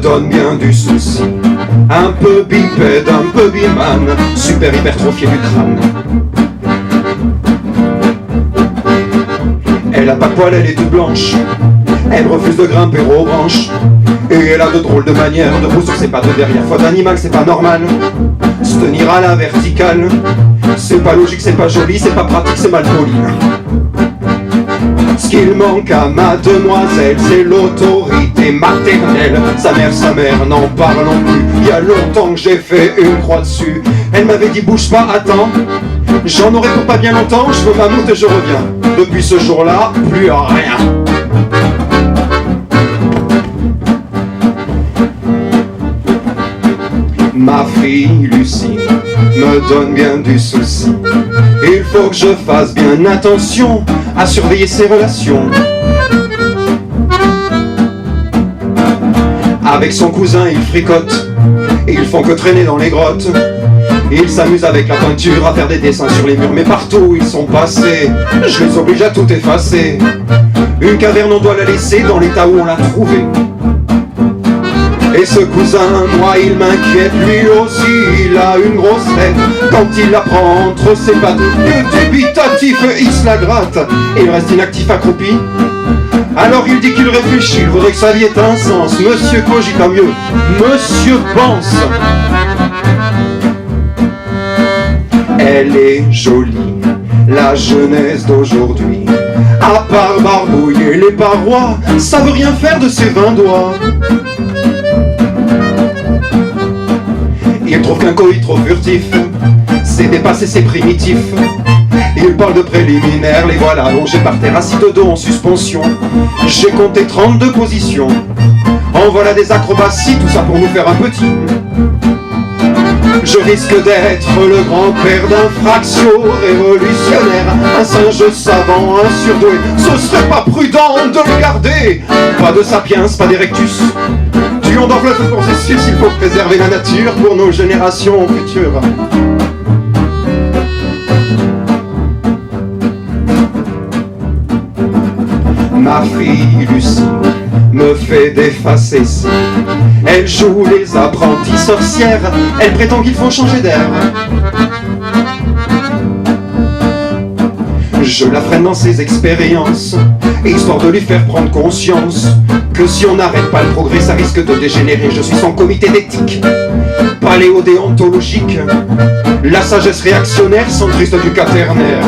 donne bien du souci. Un peu bipède, un peu biman, super hypertrophié du crâne. Elle a pas de poil, elle est toute blanche. Elle refuse de grimper aux branches. Et elle a de drôles de manières de rouler sur ses pattes derrière. Faute d'animal, c'est pas normal. Se tenir à la verticale, c'est pas logique, c'est pas joli, c'est pas pratique, c'est mal poli. Ce qu'il manque à ma demoiselle, c'est l'autorité maternelle. Sa mère, n'en parlons plus. Il y a longtemps que j'ai fait une croix dessus. Elle m'avait dit bouge pas, attends. J'en aurai pour pas bien longtemps, je veux ma moute et je reviens. Depuis ce jour-là, plus rien. Ma fille Lucie me donne bien du souci. Il faut que je fasse bien attention à surveiller ses relations. Avec son cousin ils fricotent et ils font que traîner dans les grottes. Ils s'amusent avec la peinture à faire des dessins sur les murs. Mais partout où ils sont passés, je les oblige à tout effacer. Une caverne on doit la laisser dans l'état où on l'a trouvée. Et ce cousin, moi il m'inquiète, lui aussi il a une grosse tête. Quand il la prend entre ses pattes, le dubitatif il se la gratte. Et il reste inactif accroupi. Alors il dit qu'il réfléchit, il faudrait que sa vie ait un sens. Monsieur cogite, pas mieux, monsieur pense. Elle est jolie, la jeunesse d'aujourd'hui. À part barbouiller les parois, ça veut rien faire de ses 20 doigts. Il trouve qu'un coït trop furtif, c'est dépassé, c'est primitif. Il parle de préliminaires, les voilà allongés par terre, assis de dos en suspension. J'ai compté 32 positions. En voilà des acrobaties, tout ça pour nous faire un petit. Je risque d'être le grand-père d'un fractio révolutionnaire, un singe savant, un surdoué. Ce serait pas prudent de le garder. Pas de sapiens, pas d'erectus. Tuons dans le processus, il faut préserver la nature pour nos générations futures. Ma fille Lucie me fait des facéties. Elle joue les apprentis sorcières. Elle prétend qu'il faut changer d'air. Je la freine dans ses expériences, histoire de lui faire prendre conscience que si on n'arrête pas le progrès, ça risque de dégénérer. Je suis son comité d'éthique paléodéontologique, la sagesse réactionnaire centriste du quaternaire.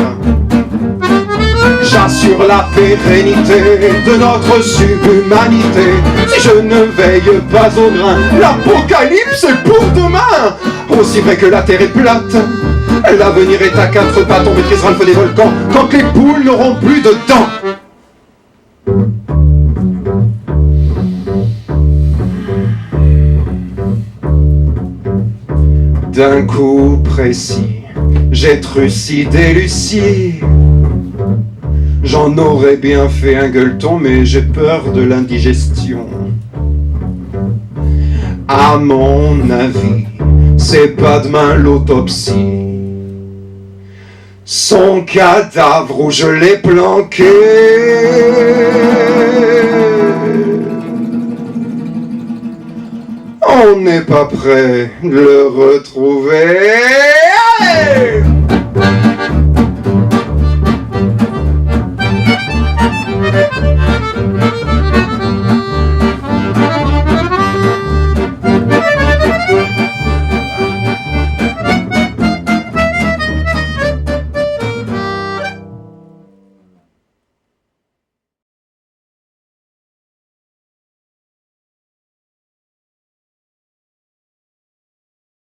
J'assure la pérennité de notre subhumanité. Si je ne veille pas au grain, l'apocalypse est pour demain. Aussi vrai que la terre est plate, l'avenir est à 4 pattes. On maîtrisera le feu des volcans quand les poules n'auront plus de dents. D'un coup précis, j'ai trucidé Lucie. J'en aurais bien fait un gueuleton, mais j'ai peur de l'indigestion. À mon avis, c'est pas demain l'autopsie. Son cadavre où je l'ai planqué, on n'est pas prêt de le retrouver. Allez!